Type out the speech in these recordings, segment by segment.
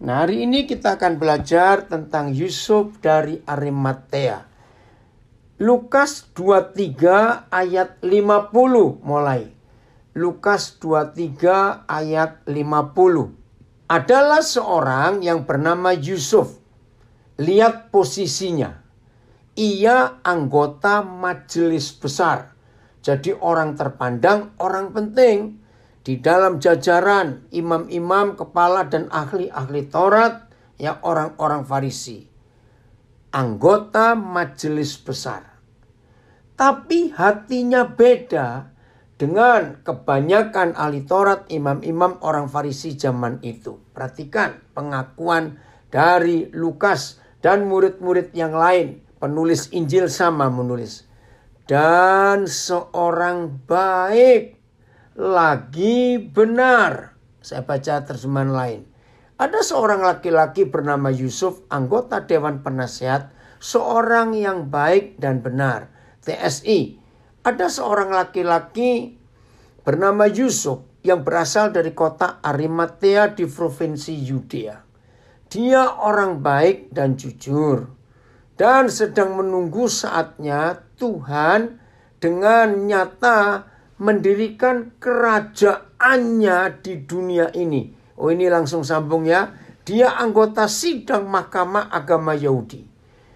Nah, hari ini kita akan belajar tentang Yusuf dari Arimatea. Lukas 23 ayat 50 mulai. Lukas 23 ayat 50. Adalah seorang yang bernama Yusuf. Lihat posisinya. Ia anggota majelis besar. Jadi orang terpandang, orang penting. Di dalam jajaran imam-imam, kepala dan ahli-ahli Taurat, ya orang-orang Farisi. Anggota majelis besar. Tapi hatinya beda dengan kebanyakan ahli Taurat, imam-imam orang Farisi zaman itu. Perhatikan pengakuan dari Lukas dan murid-murid yang lain. Penulis Injil sama menulis. Dan seorang baik lagi benar. Saya baca terjemahan lain. Ada seorang laki-laki bernama Yusuf, anggota Dewan Penasehat, seorang yang baik dan benar. TSI. Ada seorang laki-laki bernama Yusuf yang berasal dari kota Arimatea di provinsi Yudea. Dia orang baik dan jujur. Dan sedang menunggu saatnya Tuhan dengan nyata mendirikan kerajaannya di dunia ini. Oh, ini langsung sambung ya. Dia anggota sidang Mahkamah Agama Yahudi.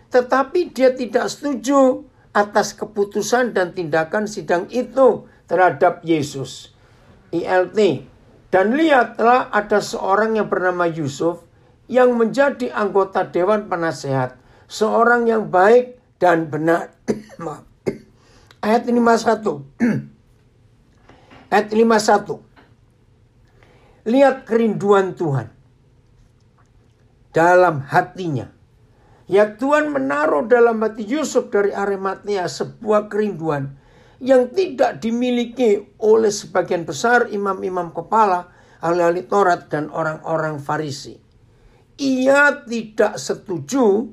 Tetapi dia tidak setuju atas keputusan dan tindakan sidang itu terhadap Yesus. ILT. Dan lihatlah ada seorang yang bernama Yusuf yang menjadi anggota Dewan Penasehat. Seorang yang baik dan benar. Ayat 51. Ayat 51. Lihat kerinduan Tuhan dalam hatinya. Ya, Tuhan menaruh dalam hati Yusuf dari Arimatea sebuah kerinduan yang tidak dimiliki oleh sebagian besar imam-imam kepala, ahli-ahli Taurat dan orang-orang Farisi. Ia tidak setuju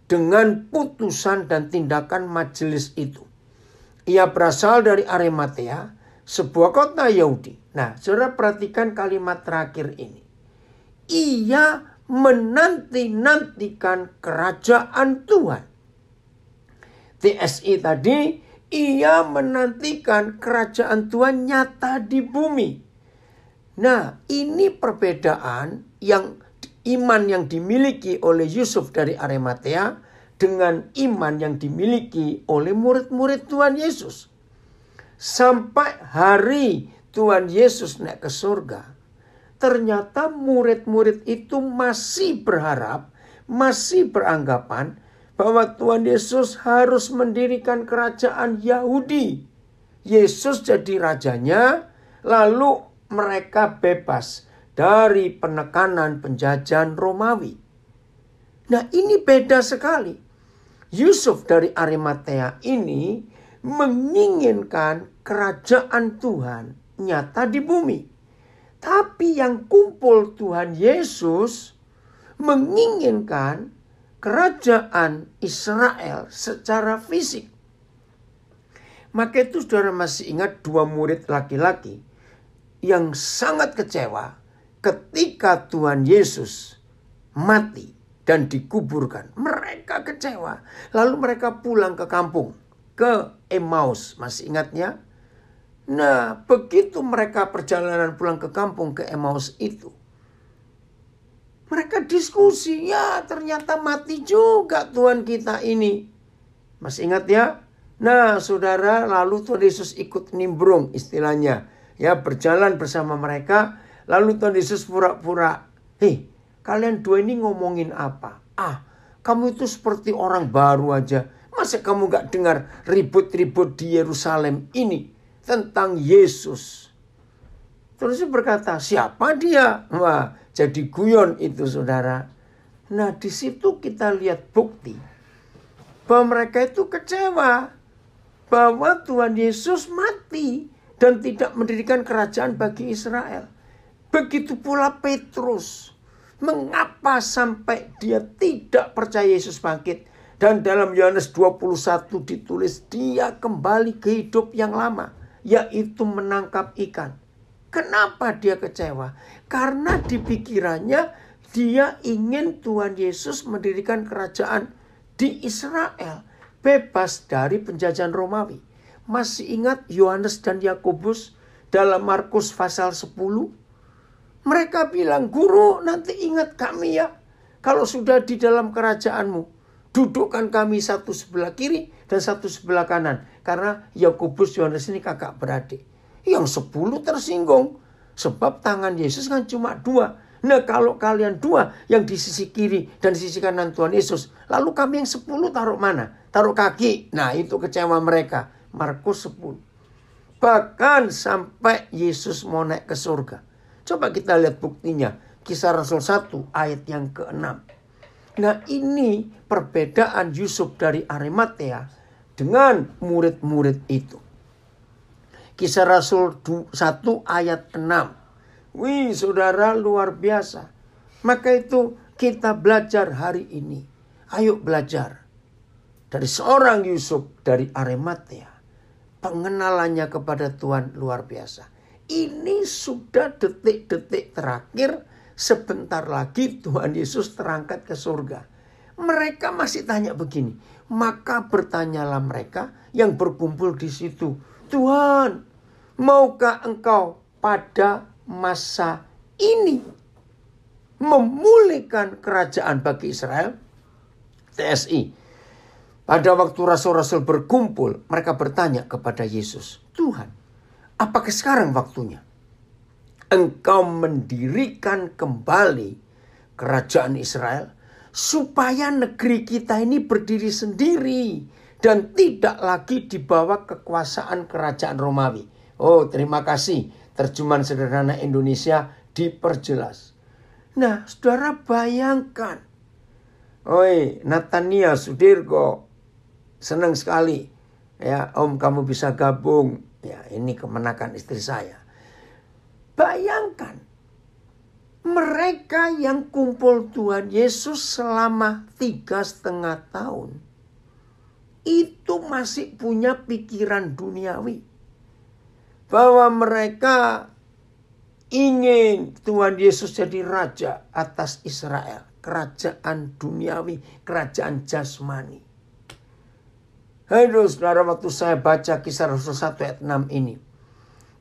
dengan putusan dan tindakan majelis itu. Ia berasal dari Arimatea, sebuah kota Yahudi. Nah, saudara perhatikan kalimat terakhir ini. Ia menanti-nantikan kerajaan Tuhan. TSI tadi, ia menantikan kerajaan Tuhan nyata di bumi. Nah, ini perbedaan yang iman yang dimiliki oleh Yusuf dari Arimatea dengan iman yang dimiliki oleh murid-murid Tuhan Yesus. Sampai hari Tuhan Yesus naik ke surga, ternyata murid-murid itu masih berharap, masih beranggapan bahwa Tuhan Yesus harus mendirikan kerajaan Yahudi. Yesus jadi rajanya, lalu mereka bebas dari penekanan penjajahan Romawi. Nah, ini beda sekali. Yusuf dari Arimatea ini menginginkan kerajaan Tuhan nyata di bumi. Tapi yang kumpul Tuhan Yesus menginginkan kerajaan Israel secara fisik. Maka itu saudara masih ingat dua murid laki-laki yang sangat kecewa ketika Tuhan Yesus mati dan dikuburkan. Mereka kecewa. Lalu mereka pulang ke kampung. Ke Emmaus, masih ingatnya? Nah, begitu mereka perjalanan pulang ke kampung ke Emmaus itu, mereka diskusi, ya ternyata mati juga Tuhan kita ini. Masih ingat ya? Nah, saudara, lalu Tuhan Yesus ikut nimbrung istilahnya. Ya, berjalan bersama mereka, lalu Tuhan Yesus pura-pura, "Hei, kalian dua ini ngomongin apa? Kamu itu seperti orang baru aja. Masa kamu gak dengar ribut-ribut di Yerusalem ini tentang Yesus?" Terus dia berkata, "Siapa dia?" Wah, jadi guyon itu saudara. Nah, di situ kita lihat bukti bahwa mereka itu kecewa bahwa Tuhan Yesus mati dan tidak mendirikan kerajaan bagi Israel. Begitu pula Petrus. Mengapa sampai dia tidak percaya Yesus bangkit? Dan dalam Yohanes 21 ditulis dia kembali ke hidup yang lama, yaitu menangkap ikan. Kenapa dia kecewa? Karena di pikirannya Dia ingin Tuhan Yesus mendirikan kerajaan di Israel, bebas dari penjajahan Romawi. Masih ingat Yohanes dan Yakobus dalam Markus pasal 10? Mereka bilang, "Guru, nanti ingat kami ya. Kalau sudah di dalam kerajaanmu, dudukkan kami satu sebelah kiri dan satu sebelah kanan." Karena Yakobus, Yohanes ini kakak beradik. Yang 10 tersinggung. Sebab tangan Yesus kan cuma 2. Nah, kalau kalian 2 yang di sisi kiri dan di sisi kanan Tuhan Yesus, lalu kami yang 10 taruh mana? Taruh kaki. Nah, itu kecewa mereka. Markus 10. Bahkan sampai Yesus mau naik ke surga. Coba kita lihat buktinya. Kisah Rasul 1 ayat yang ke-6. Nah, ini perbedaan Yusuf dari Arimatea dengan murid-murid itu. Kisah Rasul 1 ayat 6. Wih, saudara, luar biasa. Maka itu kita belajar hari ini. Ayo belajar. Dari seorang Yusuf dari Arimatea. Pengenalannya kepada Tuhan luar biasa. Ini sudah detik-detik terakhir. Sebentar lagi Tuhan Yesus terangkat ke surga. Mereka masih tanya begini. Maka bertanyalah mereka yang berkumpul di situ. "Tuhan, maukah engkau pada masa ini memulihkan kerajaan bagi Israel?" TSI. Pada waktu rasul-rasul berkumpul, mereka bertanya kepada Yesus, "Tuhan, apakah sekarang waktunya engkau mendirikan kembali kerajaan Israel supaya negeri kita ini berdiri sendiri dan tidak lagi di bawah kekuasaan kerajaan Romawi?" Oh, terima kasih. Terjemahan sederhana Indonesia diperjelas. Nah, saudara bayangkan. Oi, Natania Sudirgo, senang sekali. Ya, Om, kamu bisa gabung. Ya, ini kemenakan istri saya. Bayangkan. Mereka yang kumpul Tuhan Yesus selama 3,5 tahun. Itu masih punya pikiran duniawi. Bahwa mereka ingin Tuhan Yesus jadi raja atas Israel. Kerajaan duniawi, kerajaan jasmani. Aduh, saudara, waktu saya baca Kisah Rasul 1 ayat 6 ini.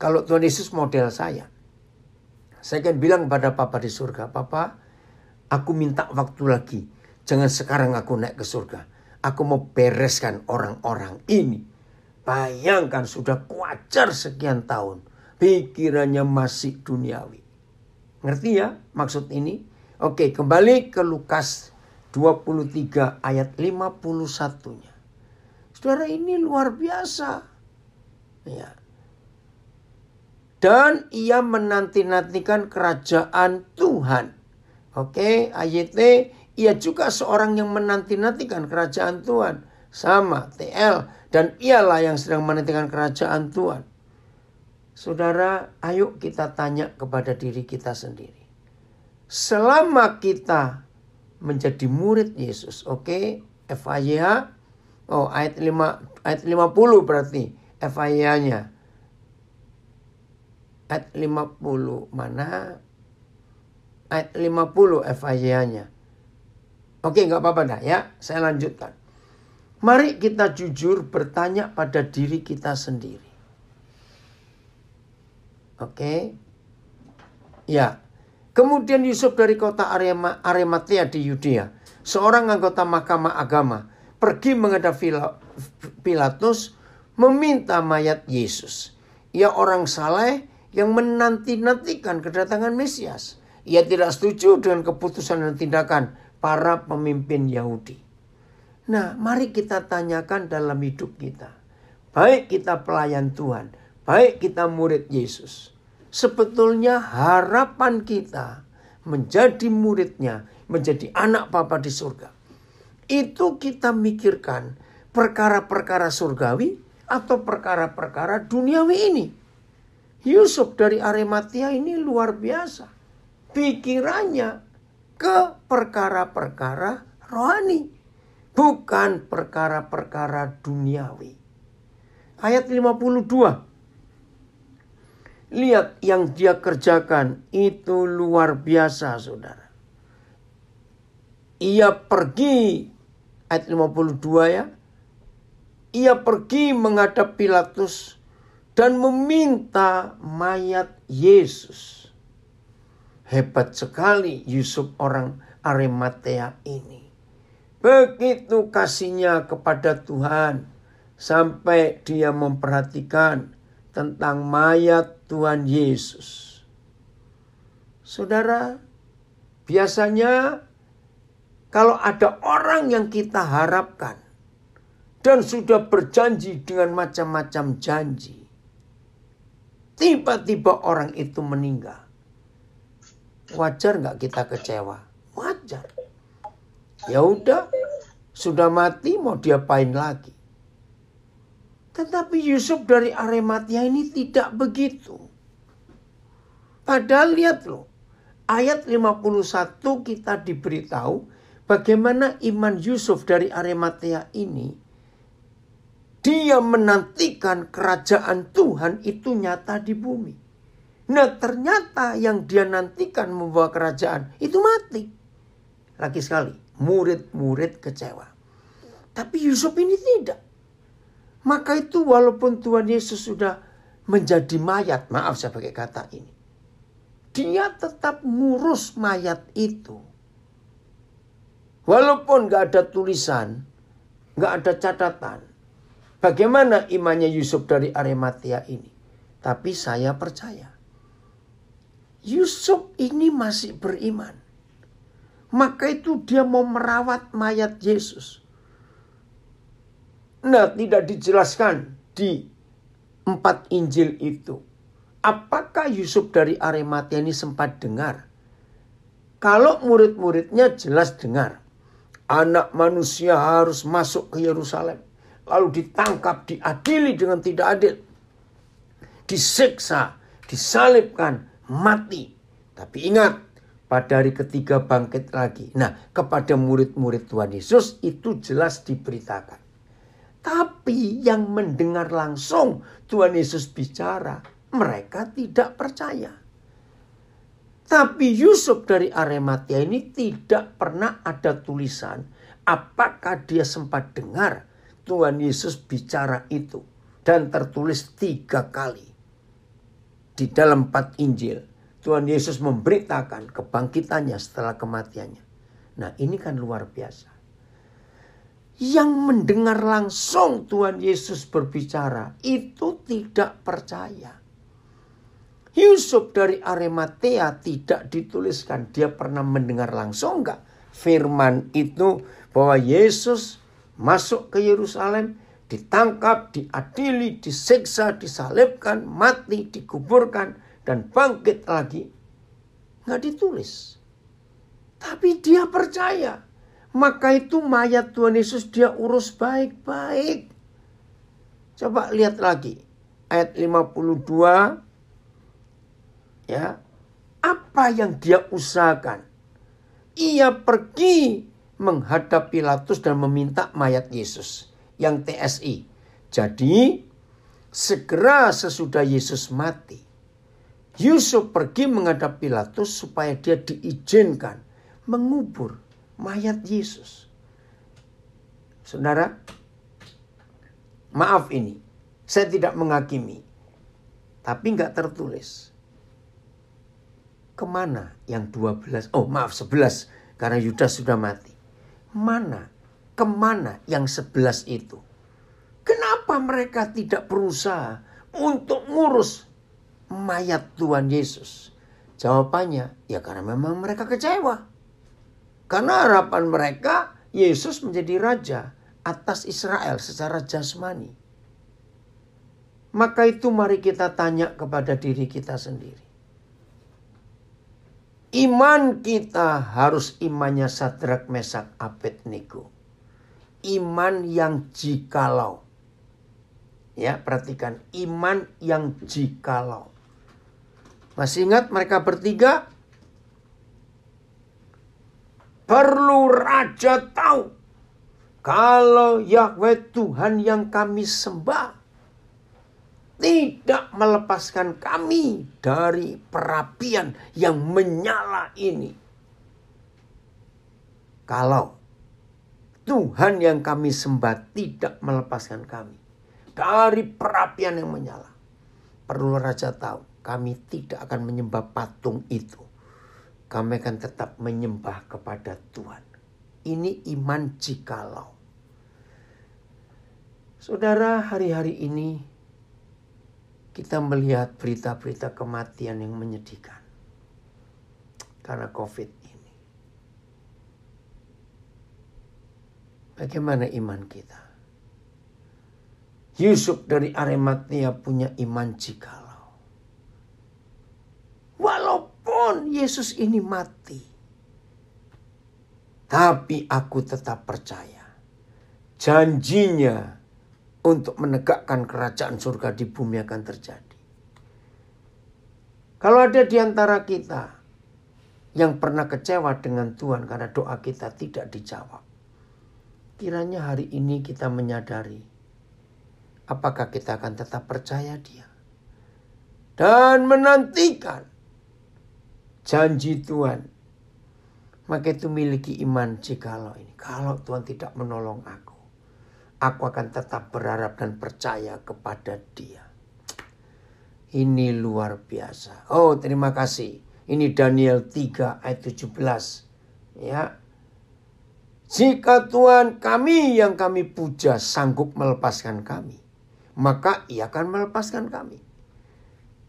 Kalau Tuhan Yesus model saya akan bilang pada Papa di surga, "Papa, aku minta waktu lagi. Jangan sekarang aku naik ke surga. Aku mau bereskan orang-orang ini." Bayangkan sudah kuacar sekian tahun. Pikirannya masih duniawi. Ngerti ya maksud ini? Oke, kembali ke Lukas 23 ayat 51-nya. Saudara, ini luar biasa. Ya. Dan ia menanti-nantikan kerajaan Tuhan. Oke, AYT, ia juga seorang yang menanti-nantikan kerajaan Tuhan. Sama, TL. Dan ialah yang sedang menantikan kerajaan Tuhan. Saudara, ayo kita tanya kepada diri kita sendiri. Selama kita menjadi murid Yesus, oke, FIH, oh ayat 50 berarti FIH-nya. Ayat 50 mana? Ayat 50 FIH-nya. Oke, nggak apa-apa dah ya, saya lanjutkan. Mari kita jujur bertanya pada diri kita sendiri. Oke. Ya. Kemudian Yusuf dari kota Arimatea di Yudea, seorang anggota mahkamah agama, pergi menghadap Pilatus meminta mayat Yesus. Ia orang saleh yang menanti-nantikan kedatangan Mesias. Ia tidak setuju dengan keputusan dan tindakan para pemimpin Yahudi. Nah, mari kita tanyakan dalam hidup kita. Baik kita pelayan Tuhan, baik kita murid Yesus. Sebetulnya harapan kita menjadi muridnya, menjadi anak Bapa di surga. Itu kita mikirkan perkara-perkara surgawi atau perkara-perkara duniawi ini. Yusuf dari Arimatea ini luar biasa. Pikirannya ke perkara-perkara rohani. Bukan perkara-perkara duniawi. Ayat 52. Lihat yang dia kerjakan itu luar biasa, saudara. Ia pergi, ayat 52 ya. Ia pergi menghadap Pilatus dan meminta mayat Yesus. Hebat sekali Yusuf orang Arimatea ini. Begitu kasihnya kepada Tuhan sampai dia memperhatikan tentang mayat Tuhan Yesus. Saudara, biasanya kalau ada orang yang kita harapkan dan sudah berjanji dengan macam-macam janji, tiba-tiba orang itu meninggal. Wajar nggak kita kecewa? Wajar. Ya udah, sudah mati mau diapain lagi? Tetapi Yusuf dari Arimatea ini tidak begitu. Padahal lihat loh, ayat 51 kita diberitahu bagaimana iman Yusuf dari Arimatea ini. Dia menantikan kerajaan Tuhan itu nyata di bumi. Nah ternyata yang dia nantikan membawa kerajaan itu mati. Lagi sekali, murid-murid kecewa. Tapi Yusuf ini tidak. Maka itu walaupun Tuhan Yesus sudah menjadi mayat, maaf saya pakai kata ini, dia tetap ngurus mayat itu. Walaupun gak ada tulisan, gak ada catatan, bagaimana imannya Yusuf dari Arimatea ini. Tapi saya percaya, Yusuf ini masih beriman. Maka itu dia mau merawat mayat Yesus. Nah, tidak dijelaskan di 4 Injil itu. Apakah Yusuf dari Arimatea ini sempat dengar? Kalau murid-muridnya jelas dengar. Anak manusia harus masuk ke Yerusalem. Lalu ditangkap, diadili dengan tidak adil. Disiksa, disalibkan, mati. Tapi ingat, pada hari ketiga bangkit lagi. Nah, kepada murid-murid Tuhan Yesus itu jelas diberitakan. Tapi yang mendengar langsung Tuhan Yesus bicara, mereka tidak percaya. Tapi Yusuf dari Arimatea ini tidak pernah ada tulisan apakah dia sempat dengar Tuhan Yesus bicara itu. Dan tertulis 3 kali. Di dalam 4 Injil, Tuhan Yesus memberitakan kebangkitannya setelah kematiannya. Nah ini kan luar biasa. Yang mendengar langsung Tuhan Yesus berbicara itu tidak percaya. Yusuf dari Arimatea tidak dituliskan dia pernah mendengar langsung enggak firman itu bahwa Yesus masuk ke Yerusalem, ditangkap, diadili, disiksa, disalibkan, mati, dikuburkan, dan bangkit lagi. Nggak ditulis. Tapi dia percaya. Maka itu mayat Tuhan Yesus dia urus baik-baik. Coba lihat lagi. Ayat 52. Ya. Apa yang dia usahakan? Ia pergi menghadap Pilatus dan meminta mayat Yesus. Yang TSI. Jadi segera sesudah Yesus mati, Yusuf pergi menghadap Pilatus supaya dia diizinkan mengubur mayat Yesus. Saudara, maaf ini, saya tidak menghakimi. Tapi nggak tertulis. Kemana yang 12? Oh maaf 11, karena Yudas sudah mati. Kemana yang 11 itu? Kenapa mereka tidak berusaha untuk ngurus mayat Tuhan Yesus? Jawabannya, ya karena memang mereka kecewa. Karena harapan mereka, Yesus menjadi raja atas Israel secara jasmani. Maka itu mari kita tanya kepada diri kita sendiri. Iman kita harus imannya Sadrak, Mesak, Abednego. Iman yang jikalau. Ya, perhatikan. Iman yang jikalau. Masih ingat mereka bertiga? Perlu raja tahu. Kalau Yahweh Tuhan yang kami sembah tidak melepaskan kami dari perapian yang menyala ini. kalau Tuhan yang kami sembah tidak melepaskan kami dari perapian yang menyala. Perlu raja tahu, kami tidak akan menyembah patung itu. Kami akan tetap menyembah kepada Tuhan. Ini iman jikalau. Saudara, hari-hari ini kita melihat berita-berita kematian yang menyedihkan karena COVID ini. Bagaimana iman kita? Yusuf dari Arimatea punya iman jikalau. Walaupun Yesus ini mati, tapi aku tetap percaya janjinya untuk menegakkan kerajaan surga di bumi akan terjadi. Kalau ada di antara kita yang pernah kecewa dengan Tuhan karena doa kita tidak dijawab, kiranya hari ini kita menyadari apakah kita akan tetap percaya Dia dan menantikan janji Tuhan. Maka itu miliki iman jikalau ini. Kalau Tuhan tidak menolong aku akan tetap berharap dan percaya kepada Dia. Ini luar biasa. Oh, terima kasih. Ini Daniel 3 ayat 17. Ya. Jika Tuhan kami yang kami puja sanggup melepaskan kami, maka Ia akan melepaskan kami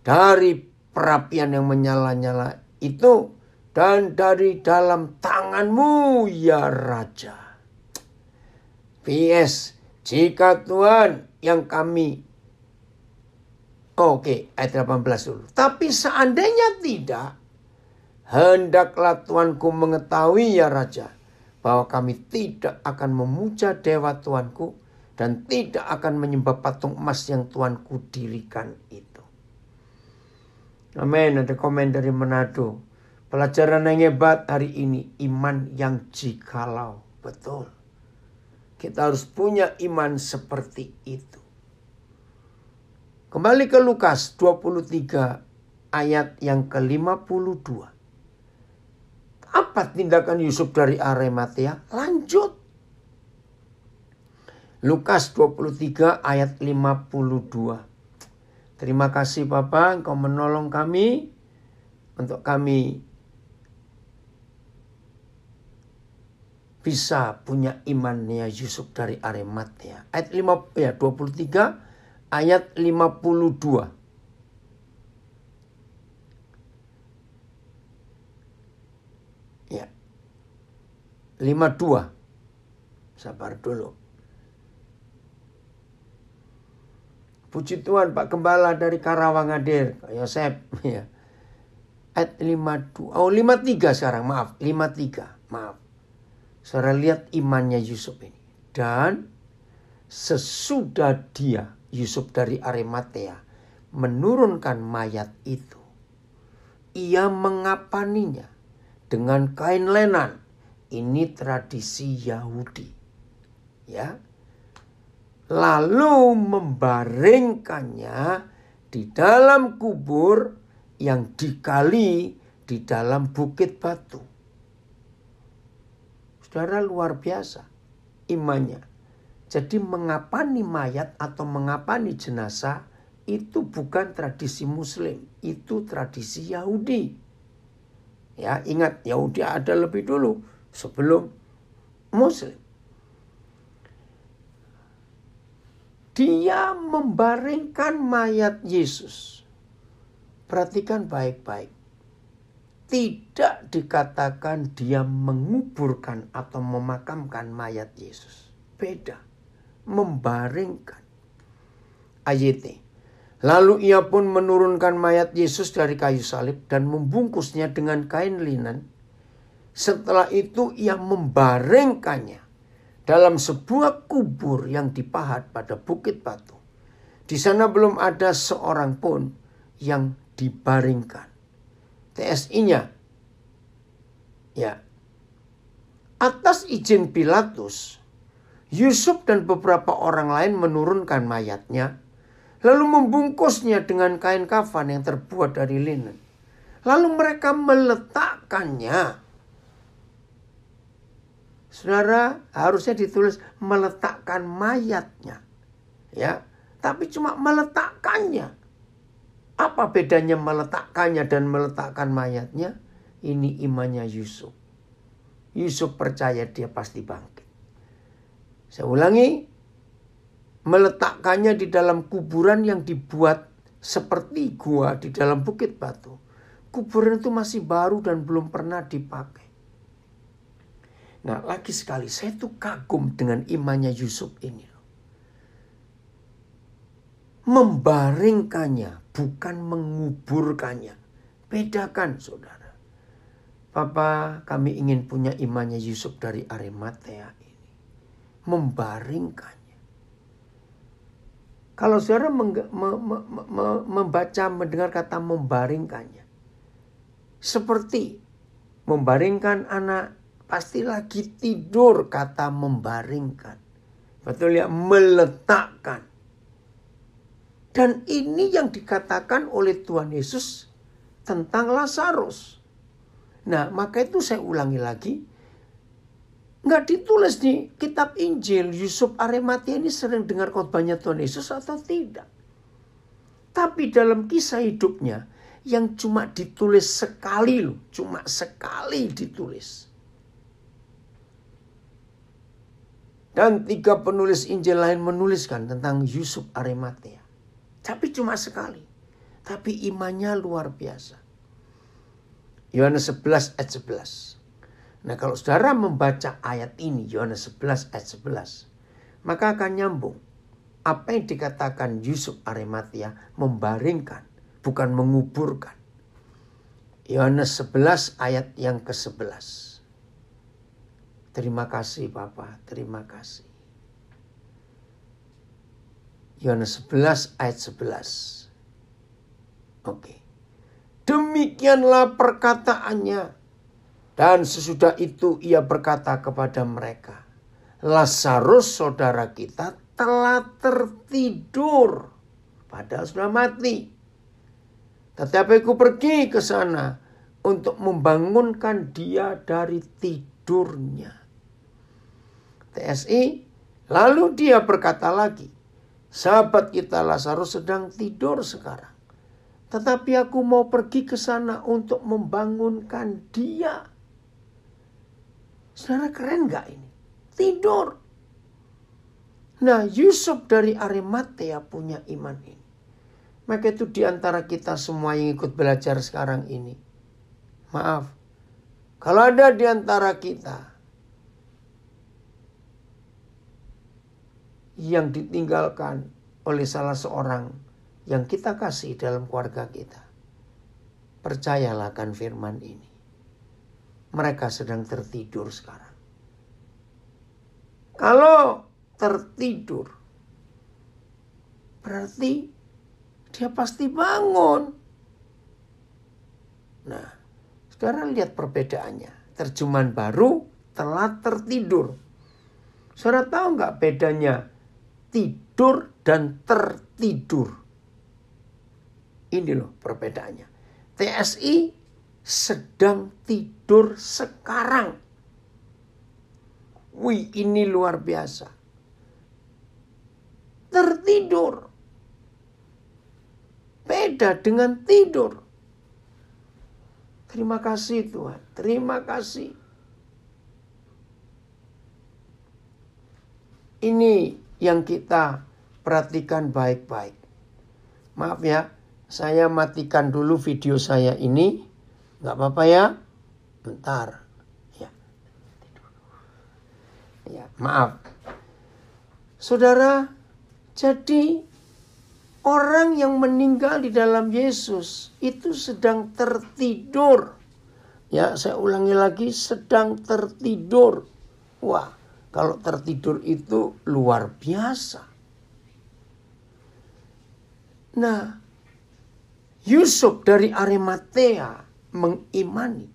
dari perapian yang menyala-nyala itu dan dari dalam tangan-Mu ya Raja. PS, jika Tuhan yang kami... Oke, ayat 18 dulu. Tapi seandainya tidak, hendaklah Tuanku mengetahui ya Raja, bahwa kami tidak akan memuja dewa Tuanku dan tidak akan menyembah patung emas yang Tuanku dirikan itu. Amin. Ada komen dari Manado. Pelajaran yang hebat hari ini, iman yang jikalau. Betul. Kita harus punya iman seperti itu. Kembali ke Lukas 23 ayat yang ke-52. Apa tindakan Yusuf dari Arimatea? Lanjut. Lukas 23 ayat 52. Terima kasih Bapa, Engkau menolong kami untuk kami bisa punya imannya Yusuf dari Arimatea. Ayat 23 ayat 52. Ya. 52. Sabar dulu. Puji Tuhan Pak Gembala dari Karawang hadir. Pak Yosep. Ya. Ayat 52. Oh 53 sekarang. Maaf. 53. Maaf. Saudara lihat imannya Yusuf ini. Dan sesudah dia, Yusuf dari Arimatea, menurunkan mayat itu, ia mengapaninya dengan kain lenan. Ini tradisi Yahudi. Ya. Lalu membaringkannya di dalam kubur yang digali di dalam bukit batu. Saudara, luar biasa imannya. Jadi mengapani mayat atau mengapani jenazah itu bukan tradisi Muslim, itu tradisi Yahudi. Ya, ingat Yahudi ada lebih dulu sebelum Muslim. Dia membaringkan mayat Yesus. Perhatikan baik-baik. Tidak dikatakan dia menguburkan atau memakamkan mayat Yesus. Beda. Membaringkan. Ayat. Lalu ia pun menurunkan mayat Yesus dari kayu salib dan membungkusnya dengan kain linen. Setelah itu ia membaringkannya dalam sebuah kubur yang dipahat pada bukit batu. Di sana belum ada seorang pun yang dibaringkan. TSI-nya. Ya. Atas izin Pilatus, Yusuf dan beberapa orang lain menurunkan mayatnya, lalu membungkusnya dengan kain kafan yang terbuat dari linen. Lalu mereka meletakkannya Saudara, harusnya ditulis meletakkan mayatnya. Ya, tapi cuma meletakkannya. Apa bedanya meletakkannya dan meletakkan mayatnya? Ini imannya Yusuf. Yusuf percaya dia pasti bangkit. Saya ulangi, meletakkannya di dalam kuburan yang dibuat seperti gua di dalam bukit batu. Kuburan itu masih baru dan belum pernah dipakai. Nah, lagi sekali saya tuh kagum dengan imannya Yusuf ini. Membaringkannya, bukan menguburkannya. Bedakan, saudara. Papa, kami ingin punya imannya Yusuf dari Arimatea ini. Membaringkannya. Kalau saudara membaca, mendengar kata membaringkannya. Seperti membaringkan anak, pasti lagi tidur, kata membaringkan. Betul ya, meletakkan. Dan ini yang dikatakan oleh Tuhan Yesus tentang Lazarus. Nah, maka itu saya ulangi lagi. Nggak ditulis di kitab Injil Yusuf Arimatea ini sering dengar khotbahnya Tuhan Yesus atau tidak. Tapi dalam kisah hidupnya yang cuma ditulis sekali loh. Cuma sekali ditulis. Dan 3 penulis Injil lain menuliskan tentang Yusuf Arimatea. Tapi cuma sekali. Tapi imannya luar biasa. Yohanes 11 ayat 11. Nah, kalau saudara membaca ayat ini, Yohanes 11 ayat 11. Maka akan nyambung. Apa yang dikatakan Yusuf Arimatea membaringkan, bukan menguburkan. Yohanes 11 ayat yang ke-11. Terima kasih Bapak, terima kasih. Yohanes 11 ayat 11. Oke. Demikianlah perkataannya. Dan sesudah itu ia berkata kepada mereka, Lazarus saudara kita telah tertidur. Padahal sudah mati. Tetapi aku pergi ke sana untuk membangunkan dia dari tidurnya. TSI, lalu dia berkata lagi, sahabat kita Lazarus sedang tidur sekarang. Tetapi aku mau pergi ke sana untuk membangunkan dia. Saudara, keren gak ini? Tidur. Nah, Yusuf dari Arimatea punya iman ini. Maka itu diantara kita semua yang ikut belajar sekarang ini. Maaf, kalau ada diantara kita yang ditinggalkan oleh salah seorang yang kita kasih dalam keluarga kita, percayalah akan firman ini. Mereka sedang tertidur sekarang. Kalau tertidur, berarti dia pasti bangun. Nah, sekarang lihat perbedaannya. Terjemahan baru, telah tertidur. Saudara tahu nggak bedanya tidur dan tertidur? Ini loh perbedaannya. TSI sedang tidur sekarang. Wih, ini luar biasa. Tertidur. Beda dengan tidur. Terima kasih Tuhan. Terima kasih. Ini yang kita perhatikan baik-baik. Maaf ya, saya matikan dulu video saya ini. Gak apa-apa ya. Bentar. Ya, maaf. Saudara, jadi orang yang meninggal di dalam Yesus itu sedang tertidur. Ya, saya ulangi lagi, sedang tertidur. Wah, kalau tertidur itu luar biasa. Nah, Yusuf dari Arimatea mengimani.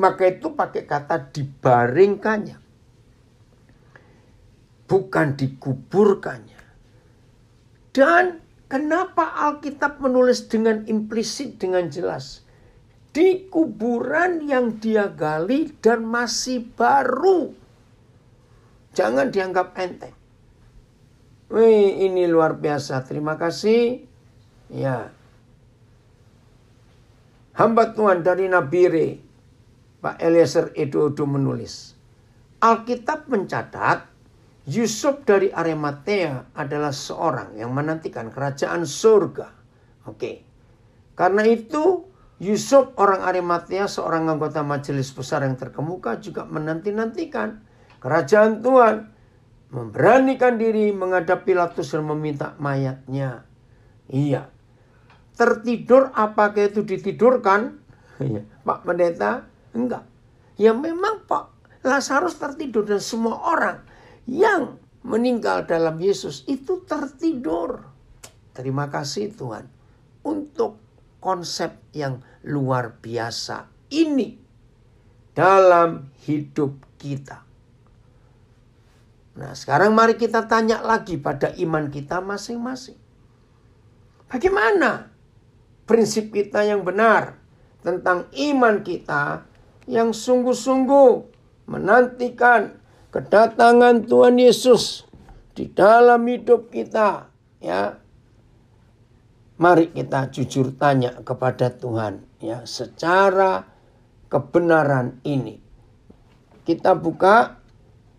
Maka itu pakai kata dibaringkannya. Bukan dikuburkannya. Dan kenapa Alkitab menulis dengan implisit, dengan jelas? Di kuburan yang dia gali dan masih baru. Jangan dianggap enteng. Wih, ini luar biasa. Terima kasih. Ya. Hamba Tuhan dari Nabire, Pak Eliezer Edo menulis. Alkitab mencatat Yusuf dari Arimatea adalah seorang yang menantikan kerajaan surga. Oke. Karena itu Yusuf orang Arimatea, seorang anggota majelis besar yang terkemuka, juga menanti-nantikan kerajaan Tuhan. Memberanikan diri menghadap Pilatus dan meminta mayatnya. Iya. Tertidur apakah itu ditidurkan? Iya. Pak Pendeta? Enggak. Ya memang Pak Lazarus tertidur, dan semua orang yang meninggal dalam Yesus itu tertidur. Terima kasih Tuhan untuk konsep yang luar biasa ini dalam hidup kita. Nah, sekarang mari kita tanya lagi pada iman kita masing-masing. Bagaimana prinsip kita yang benar tentang iman kita yang sungguh-sungguh menantikan kedatangan Tuhan Yesus di dalam hidup kita, ya. Mari kita jujur tanya kepada Tuhan, ya, secara kebenaran ini. Kita buka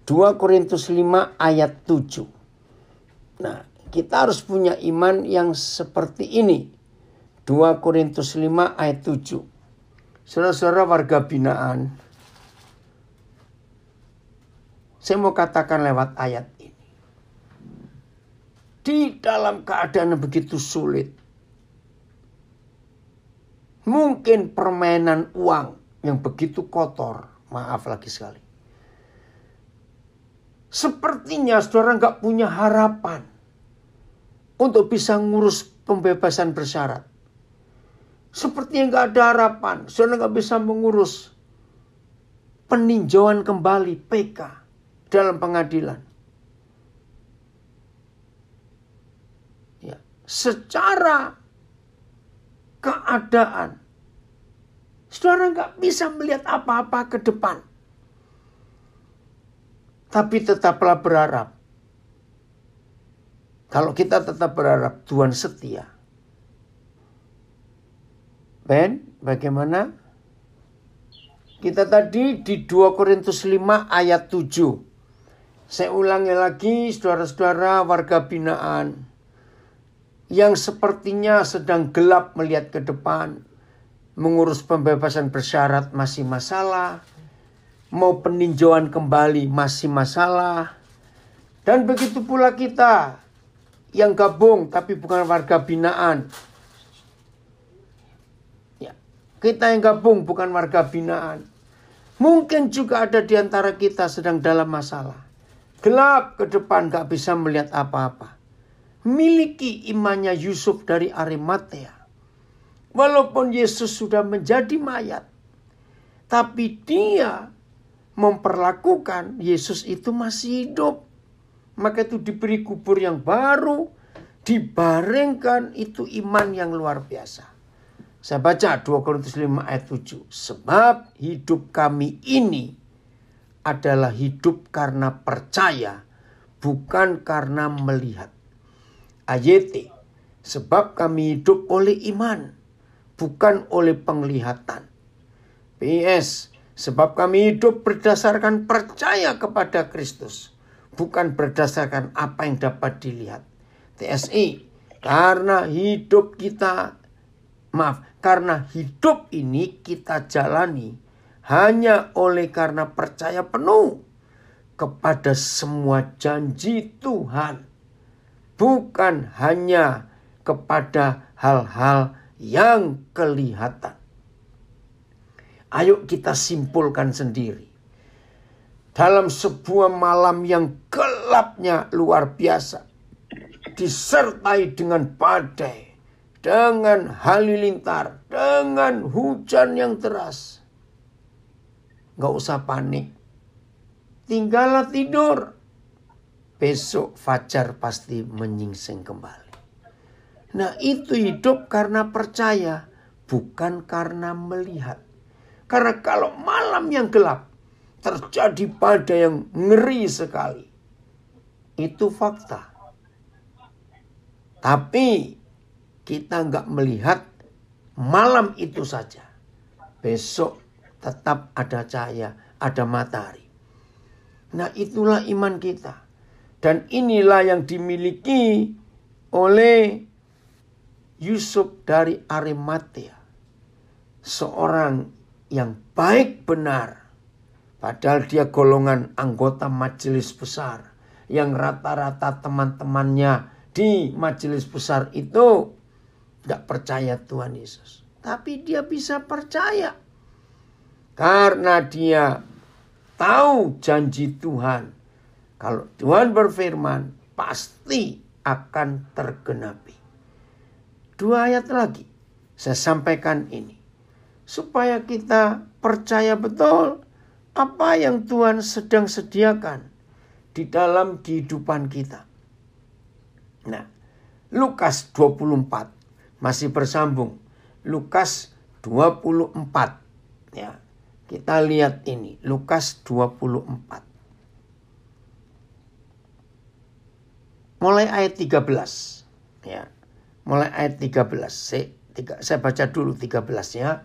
2 Korintus 5 ayat 7. Nah, kita harus punya iman yang seperti ini. 2 Korintus 5 ayat 7. Saudara-saudara warga binaan, saya mau katakan lewat ayat ini. Di dalam keadaan yang begitu sulit, mungkin permainan uang yang begitu kotor, maaf lagi sekali. Sepertinya saudara nggak punya harapan untuk bisa ngurus pembebasan bersyarat. Sepertinya nggak ada harapan, saudara nggak bisa mengurus peninjauan kembali PK dalam pengadilan. Ya, secara keadaan, saudara nggak bisa melihat apa-apa ke depan. Tapi tetaplah berharap. Kalau kita tetap berharap, Tuhan setia. Ben, bagaimana? Kita tadi di 2 Korintus 5 ayat 7. Saya ulangi lagi, saudara-saudara warga binaan yang sepertinya sedang gelap melihat ke depan, mengurus pembebasan bersyarat masih masalah, mau peninjauan kembali masih masalah. Dan begitu pula kita yang gabung tapi bukan warga binaan. Ya, kita yang gabung bukan warga binaan. Mungkin juga ada di antara kita sedang dalam masalah. Gelap ke depan, gak bisa melihat apa-apa. Miliki imannya Yusuf dari Arimatea. Walaupun Yesus sudah menjadi mayat, tapi dia memperlakukan Yesus itu masih hidup. Maka itu diberi kubur yang baru, dibaringkan, itu iman yang luar biasa. Saya baca 2 Korintus 5 ayat 7. Sebab hidup kami ini adalah hidup karena percaya, bukan karena melihat. AYT, sebab kami hidup oleh iman, bukan oleh penglihatan. PS, sebab kami hidup berdasarkan percaya kepada Kristus, bukan berdasarkan apa yang dapat dilihat. TSI, karena hidup ini kita jalani hanya oleh karena percaya penuh kepada semua janji Tuhan, bukan hanya kepada hal-hal yang kelihatan. Ayo kita simpulkan sendiri. Dalam sebuah malam yang gelapnya luar biasa, disertai dengan badai, dengan halilintar, dengan hujan yang deras, gak usah panik. Tinggallah tidur. Besok fajar pasti menyingsing kembali. Nah, itu hidup karena percaya, bukan karena melihat. Karena kalau malam yang gelap, terjadi pada yang ngeri sekali. Itu fakta. Tapi kita nggak melihat malam itu saja. Besok tetap ada cahaya, ada matahari. Nah, itulah iman kita. Dan inilah yang dimiliki oleh Yusuf dari Arimatea. Seorang yang baik benar. Padahal dia golongan anggota majelis besar. Yang rata-rata teman-temannya di majelis besar itu tidak percaya Tuhan Yesus. Tapi dia bisa percaya. Karena dia tahu janji Tuhan. Kalau Tuhan berfirman, pasti akan tergenapi. 2 ayat lagi saya sampaikan ini. Supaya kita percaya betul apa yang Tuhan sedang sediakan di dalam kehidupan kita. Nah, Lukas 24 masih bersambung. Lukas 24. Ya, kita lihat ini. Lukas 24. Mulai ayat 13. Ya. Mulai ayat 13. Saya baca dulu 13 ya.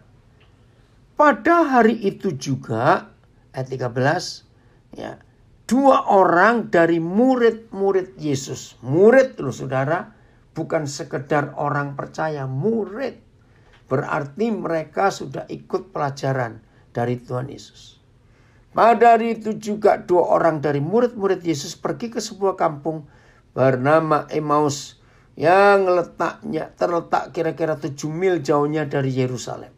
Pada hari itu juga, ayat 13, ya, 2 orang dari murid-murid Yesus. Murid loh saudara, bukan sekedar orang percaya, murid. Berarti mereka sudah ikut pelajaran dari Tuhan Yesus. Pada hari itu juga 2 orang dari murid-murid Yesus pergi ke sebuah kampung bernama Emmaus yang terletak kira-kira 7 mil jauhnya dari Yerusalem.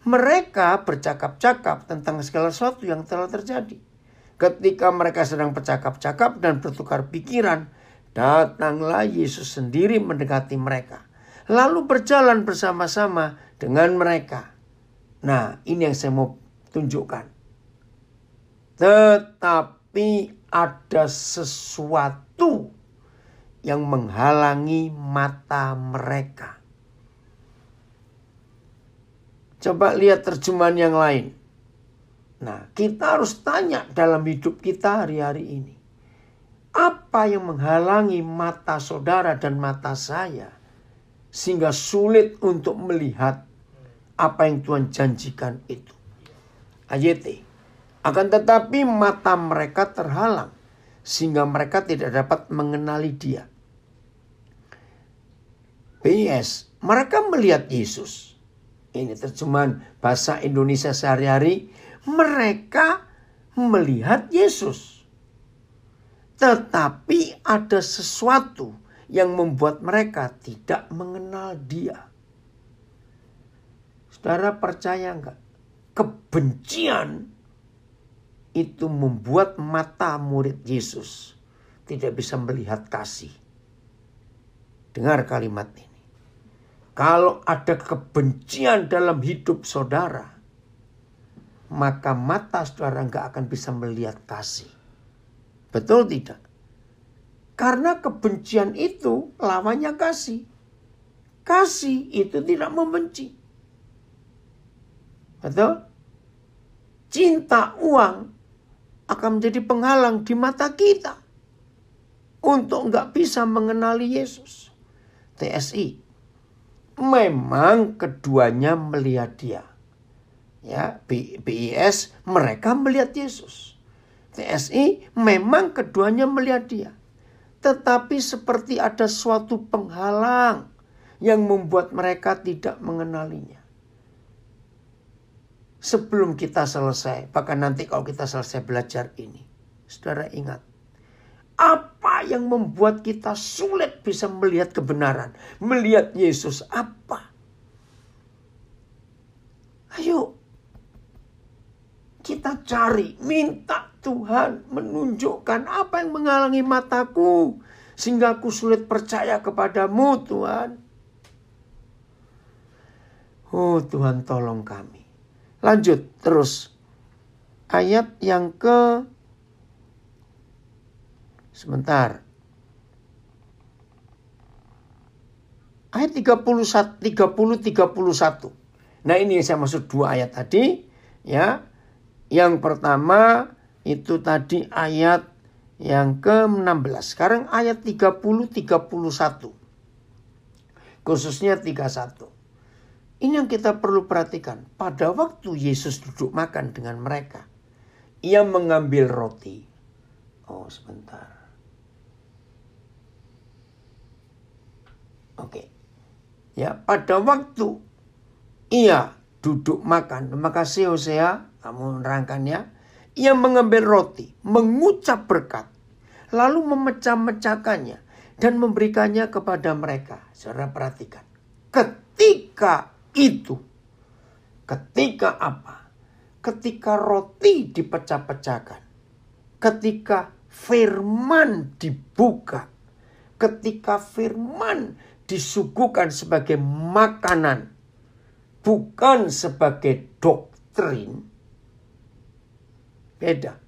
Mereka bercakap-cakap tentang segala sesuatu yang telah terjadi. Ketika mereka sedang bercakap-cakap dan bertukar pikiran, datanglah Yesus sendiri mendekati mereka. Lalu berjalan bersama-sama dengan mereka. Nah, ini yang saya mau tunjukkan. Tetapi ada sesuatu yang menghalangi mata mereka. Coba lihat terjemahan yang lain. Nah, kita harus tanya dalam hidup kita hari-hari ini. Apa yang menghalangi mata saudara dan mata saya sehingga sulit untuk melihat apa yang Tuhan janjikan itu? AYT. Akan tetapi mata mereka terhalang sehingga mereka tidak dapat mengenali Dia. BS, mereka melihat Yesus. Ini terjemahan bahasa Indonesia sehari-hari. Mereka melihat Yesus. Tetapi ada sesuatu yang membuat mereka tidak mengenal Dia. Saudara percaya enggak? Kebencian itu membuat mata murid Yesus tidak bisa melihat kasih. Dengar kalimat ini. Kalau ada kebencian dalam hidup saudara, maka mata saudara enggak akan bisa melihat kasih. Betul tidak? Karena kebencian itu lawannya kasih. Kasih itu tidak membenci. Betul? Cinta uang akan menjadi penghalang di mata kita untuk enggak bisa mengenali Yesus. TSI. Memang keduanya melihat Dia. Ya, BIS mereka melihat Yesus. TSI memang keduanya melihat Dia. Tetapi seperti ada suatu penghalang yang membuat mereka tidak mengenalinya. Sebelum kita selesai, bahkan nanti kalau kita selesai belajar ini, saudara ingat, apa yang membuat kita sulit bisa melihat kebenaran, melihat Yesus apa? Ayo, kita cari, minta Tuhan menunjukkan apa yang menghalangi mataku, sehingga aku sulit percaya kepadamu Tuhan. Oh Tuhan, tolong kami. Lanjut terus. Ayat yang ayat 30-31. Nah ini yang saya maksud 2 ayat tadi. Ya. Yang pertama itu tadi ayat yang ke-16. Sekarang ayat 30-31. Khususnya 31. Ini yang kita perlu perhatikan. Pada waktu Yesus duduk makan dengan mereka, ia mengambil roti. Oh, sebentar. Oke. Ya, pada waktu ia duduk makan. Terima kasih Hosea, kamu menerangkannya. Ia mengambil roti, mengucap berkat, lalu memecah-mecahkannya dan memberikannya kepada mereka. Saudara perhatikan. Ketika itu. Ketika apa? Ketika roti dipecah-pecahkan. Ketika firman dibuka. Ketika firman disuguhkan sebagai makanan. Bukan sebagai doktrin. Beda.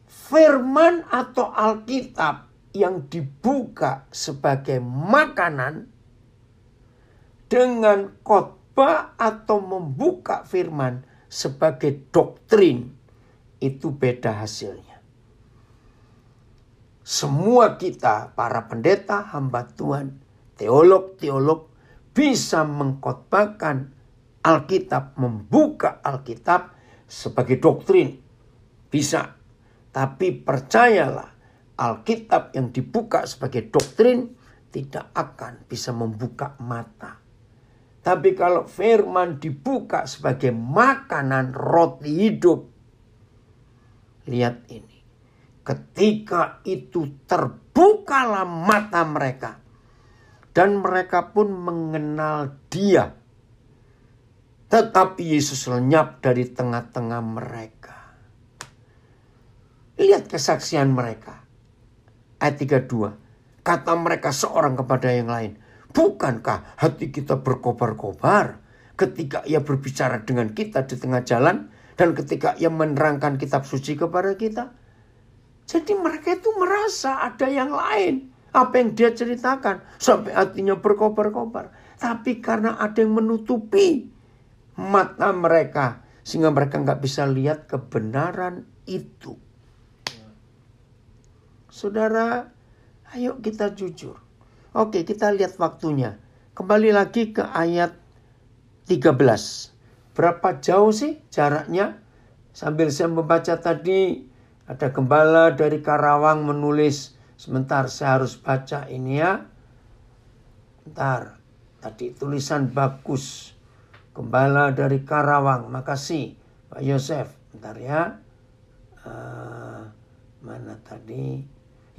Firman atau Alkitab yang dibuka sebagai makanan dengan khotbah atau membuka firman sebagai doktrin, itu beda hasilnya. Semua kita, para pendeta, hamba Tuhan, teolog-teolog, bisa mengkhotbahkan Alkitab, membuka Alkitab sebagai doktrin. Bisa. Tapi percayalah, Alkitab yang dibuka sebagai doktrin tidak akan bisa membuka mata. Tapi kalau firman dibuka sebagai makanan roti hidup. Lihat ini. Ketika itu terbukalah mata mereka. Dan mereka pun mengenal Dia. Tetapi Yesus lenyap dari tengah-tengah mereka. Lihat kesaksian mereka. Ayat 32. Kata mereka seorang kepada yang lain. Bukankah hati kita berkobar-kobar ketika ia berbicara dengan kita di tengah jalan dan ketika ia menerangkan kitab suci kepada kita? Jadi mereka itu merasa ada yang lain. Apa yang dia ceritakan sampai hatinya berkobar-kobar. Tapi karena ada yang menutupi mata mereka sehingga mereka nggak bisa lihat kebenaran itu. Saudara, ayo kita jujur. Oke, kita lihat waktunya. Kembali lagi ke ayat 13. Berapa jauh sih jaraknya? Sambil saya membaca tadi, ada gembala dari Karawang menulis. Sebentar, saya harus baca ini ya. Bentar, tadi tulisan bagus. Gembala dari Karawang, makasih Pak Yosef. Bentar ya. Mana tadi?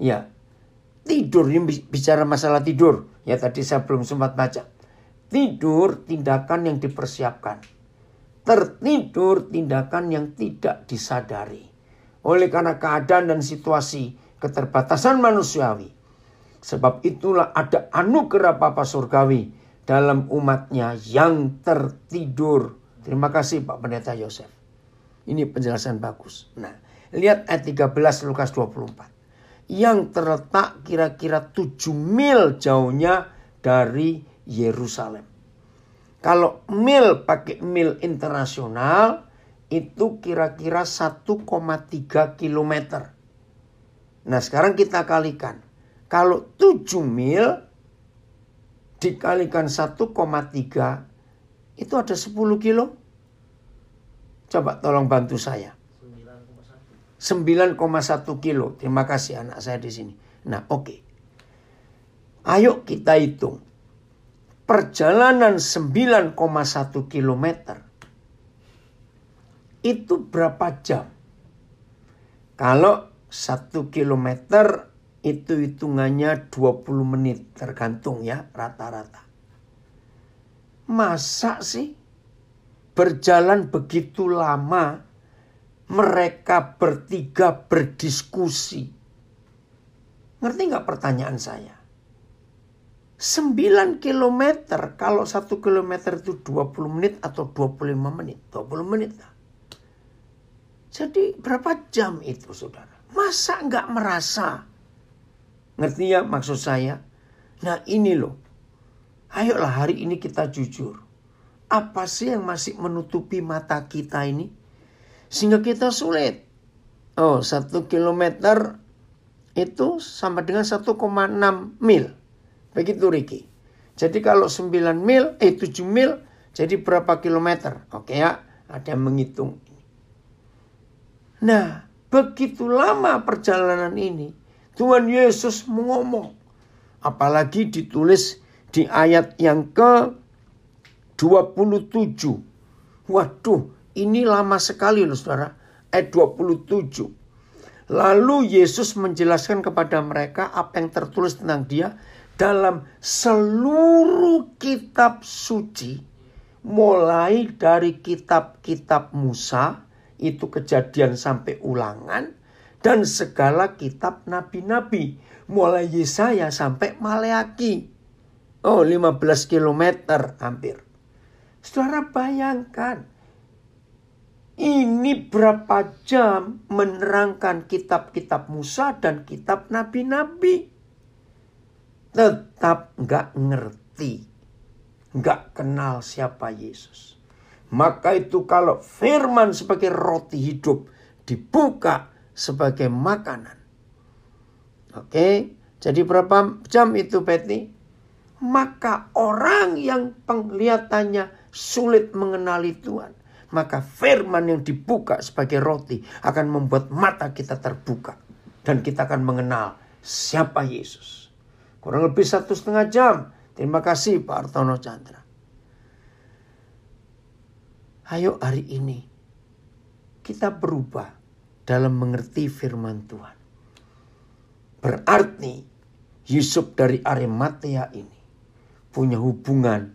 Ya. Tidur, ini bicara masalah tidur. Ya tadi saya belum sempat baca. Tidur tindakan yang dipersiapkan. Tertidur tindakan yang tidak disadari. Oleh karena keadaan dan situasi keterbatasan manusiawi. Sebab itulah ada anugerah Bapa Surgawi dalam umatnya yang tertidur. Terima kasih Pak Pendeta Yosef. Ini penjelasan bagus. Nah, lihat ayat 13 Lukas 24. Yang terletak kira-kira 7 mil jauhnya dari Yerusalem. Kalau mil pakai mil internasional itu kira-kira 1,3 kilometer. Nah sekarang kita kalikan. Kalau 7 mil dikalikan 1,3 itu ada 10 kilo. Coba tolong bantu saya. 9,1 kilo. Terima kasih anak saya di sini. Nah, oke. Ayo kita hitung. Perjalanan 9,1 kilometer. Itu berapa jam? Kalau 1 kilometer itu hitungannya 20 menit. Tergantung ya rata-rata. Masa sih berjalan begitu lama? Mereka bertiga berdiskusi. Ngerti gak pertanyaan saya? 9 kilometer. Kalau 1 kilometer itu 20 menit atau 25 menit. 20 menit lah. Jadi berapa jam itu saudara? Masa gak merasa? Ngerti ya maksud saya? Nah ini loh. Ayolah hari ini kita jujur. Apa sih yang masih menutupi mata kita ini? Sehingga kita sulit. 1 kilometer itu sama dengan 1,6 mil. Begitu Riki. Jadi kalau 7 mil jadi berapa kilometer? Oke ya, ada yang menghitung. Nah, begitu lama perjalanan ini, Tuhan Yesus mengomong. Apalagi ditulis di ayat yang ke-27. Waduh, ini lama sekali loh saudara. Ayat 27. Lalu Yesus menjelaskan kepada mereka apa yang tertulis tentang dia dalam seluruh kitab suci. Mulai dari kitab-kitab Musa, itu Kejadian sampai Ulangan, dan segala kitab nabi-nabi. Mulai Yesaya sampai Maleaki. 15 kilometer hampir. Saudara bayangkan. Ini berapa jam menerangkan kitab-kitab Musa dan kitab nabi-nabi. Tetap gak ngerti. Gak kenal siapa Yesus. Maka itu kalau firman sebagai roti hidup dibuka sebagai makanan. Oke, jadi berapa jam itu Betty? Maka orang yang penglihatannya sulit mengenali Tuhan, maka firman yang dibuka sebagai roti akan membuat mata kita terbuka. Dan kita akan mengenal siapa Yesus. Kurang lebih 1,5 jam. Terima kasih Pak Artono Chandra. Ayo hari ini kita berubah dalam mengerti firman Tuhan. Berarti Yusuf dari Arimatea ini punya hubungan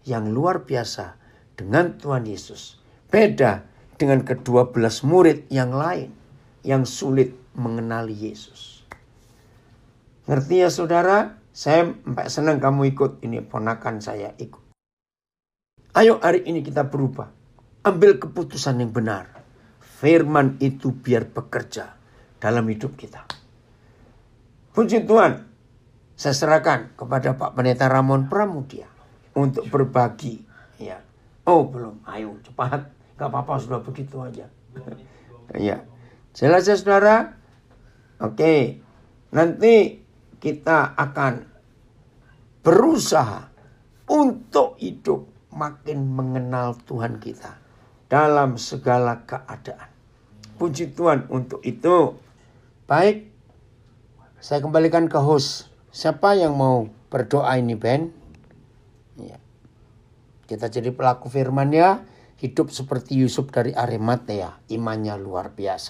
yang luar biasa dengan Tuhan Yesus. Beda dengan ke-12 murid yang lain yang sulit mengenali Yesus. Ngerti ya saudara? Saya senang kamu ikut. Ini ponakan saya ikut. Ayo hari ini kita berubah. Ambil keputusan yang benar. Firman itu biar bekerja dalam hidup kita. Puji Tuhan. Saya serahkan kepada Pak Pendeta Ramon Pramudia untuk berbagi. Ya. Belum. Ayo cepat. Gak apa-apa sudah begitu aja. Ya. Jelas ya saudara? Oke. Nanti kita akan berusaha untuk hidup makin mengenal Tuhan kita dalam segala keadaan. Puji Tuhan untuk itu. Baik. Saya kembalikan ke host. Siapa yang mau berdoa ini Ben? Ya. Kita jadi pelaku firman ya. Hidup seperti Yusuf dari Arimatea. Imannya luar biasa.